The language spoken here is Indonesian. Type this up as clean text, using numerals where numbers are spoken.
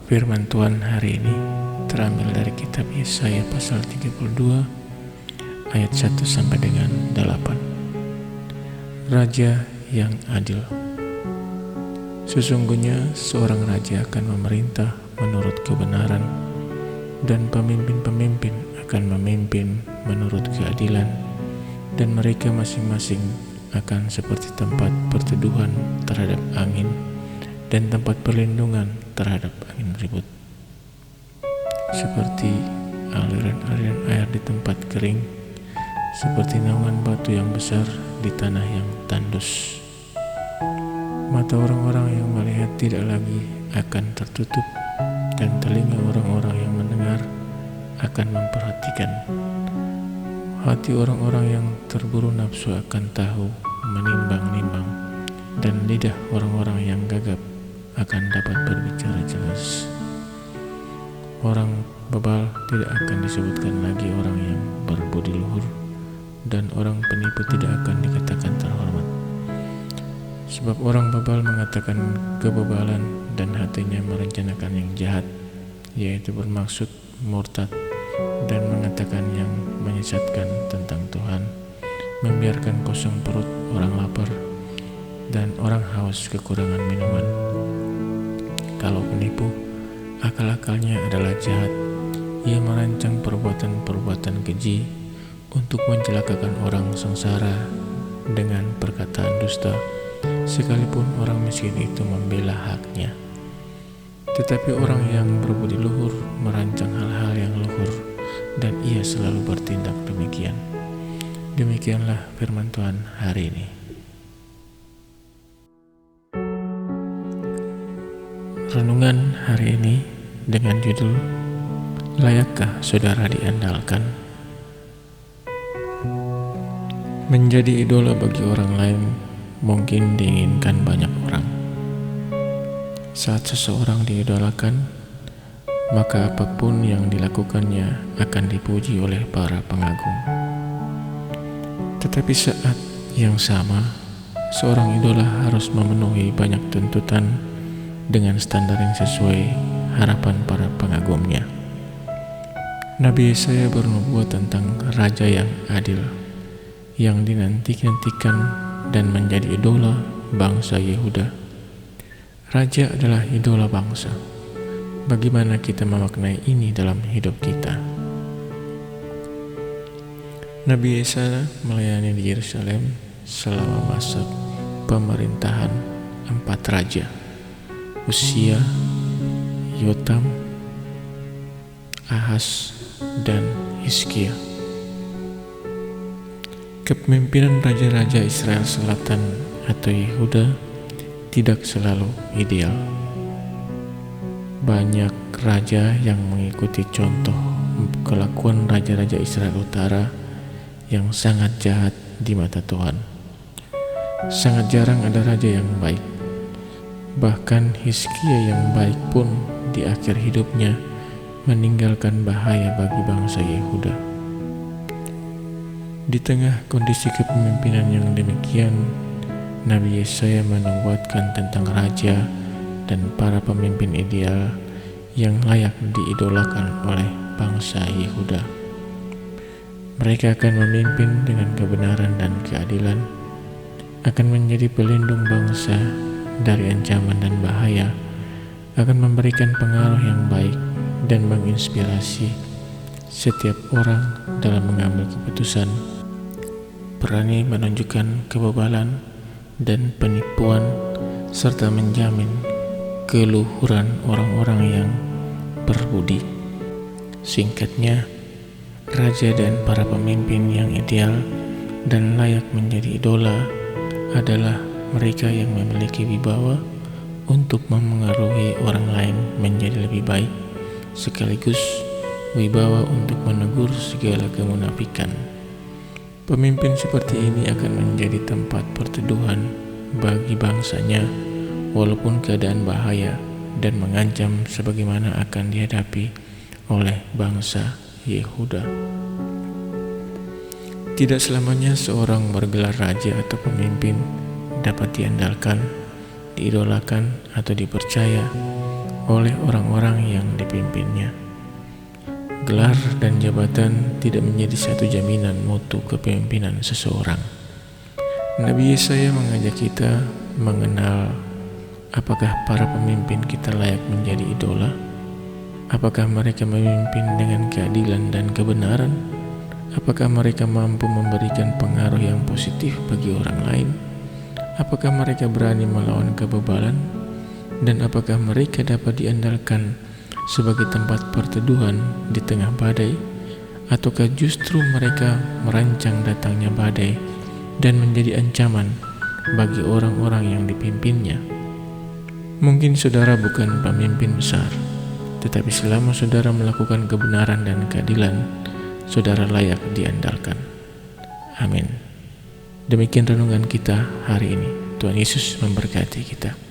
Firman Tuhan hari ini terambil dari kitab Yesaya pasal 32 ayat 1 sampai dengan 8. Raja yang adil. Sesungguhnya seorang raja akan memerintah menurut kebenaran, dan pemimpin-pemimpin akan memimpin menurut keadilan, dan mereka masing-masing akan seperti tempat perteduhan terhadap angin dan tempat perlindungan terhadap angin ribut, seperti aliran-aliran air di tempat kering, seperti naungan batu yang besar di tanah yang tandus. Mata orang-orang yang melihat tidak lagi akan tertutup, dan telinga orang-orang yang mendengar akan memperhatikan. Hati orang-orang yang terburu nafsu akan tahu menimbang-nimbang, dan lidah orang-orang yang gagap akan dapat berbicara jelas. Orang bebal tidak akan disebutkan lagi orang yang berbudi luhur, dan orang penipu tidak akan dikatakan terhormat. Sebab orang bebal mengatakan kebebalan, dan hatinya merencanakan yang jahat, yaitu bermaksud murtad, dan mengatakan yang menyesatkan tentang Tuhan, membiarkan kosong perut orang lapar, dan orang haus kekurangan minuman. Kalau penipu, akal-akalnya adalah jahat. Ia merancang perbuatan-perbuatan keji untuk mencelakakan orang sengsara dengan perkataan dusta, sekalipun orang miskin itu membela haknya. Tetapi orang yang berbudi luhur merancang hal-hal yang luhur, dan ia selalu bertindak demikian. Demikianlah firman Tuhan hari ini. Renungan hari ini dengan judul Layakkah Saudara Diandalkan? Menjadi idola bagi orang lain mungkin diinginkan banyak orang. Saat seseorang diidolakan, maka apapun yang dilakukannya akan dipuji oleh para pengagum. Tetapi saat yang sama, seorang idola harus memenuhi banyak tuntutan dengan standar yang sesuai harapan para pengagumnya. Nabi Yesaya bernubuat tentang raja yang adil, yang dinanti-nantikan dan menjadi idola bangsa Yehuda. Raja adalah idola bangsa. Bagaimana kita memaknai ini dalam hidup kita? Nabi Yesaya melayani di Yerusalem selama masa pemerintahan 4 raja, Uzia, Yotam, Ahaz, dan Hizkia. Kepemimpinan raja-raja Israel Selatan atau Yehuda tidak selalu ideal. Banyak raja yang mengikuti contoh kelakuan raja-raja Israel Utara yang sangat jahat di mata Tuhan. Sangat jarang ada raja yang baik. Bahkan Hizkia yang baik pun di akhir hidupnya meninggalkan bahaya bagi bangsa Yehuda. Di tengah kondisi kepemimpinan yang demikian, Nabi Yesaya menubuatkan tentang raja dan para pemimpin ideal yang layak diidolakan oleh bangsa Yehuda. Mereka akan memimpin dengan kebenaran dan keadilan, akan menjadi pelindung bangsa dari ancaman dan bahaya, akan memberikan pengaruh yang baik dan menginspirasi setiap orang dalam mengambil keputusan, berani menunjukkan kebebalan dan penipuan, serta menjamin keluhuran orang-orang yang berbudi. Singkatnya, raja dan para pemimpin yang ideal dan layak menjadi idola adalah mereka yang memiliki wibawa untuk memengaruhi orang lain menjadi lebih baik, sekaligus wibawa untuk menegur segala kemunafikan. Pemimpin seperti ini akan menjadi tempat perteduhan bagi bangsanya, walaupun keadaan bahaya dan mengancam sebagaimana akan dihadapi oleh bangsa Yehuda. Tidak selamanya seorang bergelar raja atau pemimpin dapat diandalkan, diidolakan, atau dipercaya oleh orang-orang yang dipimpinnya. Gelar dan jabatan tidak menjadi satu jaminan mutu kepemimpinan seseorang. Nabi Yesaya mengajak kita mengenal apakah para pemimpin kita layak menjadi idola. Apakah mereka memimpin dengan keadilan dan kebenaran? Apakah mereka mampu memberikan pengaruh yang positif bagi orang lain? Apakah mereka berani melawan kebebalan? Dan apakah mereka dapat diandalkan sebagai tempat perteduhan di tengah badai? Ataukah justru mereka merancang datangnya badai dan menjadi ancaman bagi orang-orang yang dipimpinnya? Mungkin saudara bukan pemimpin besar, tetapi selama saudara melakukan kebenaran dan keadilan, saudara layak diandalkan. Amin. Demikian renungan kita hari ini. Tuhan Yesus memberkati kita.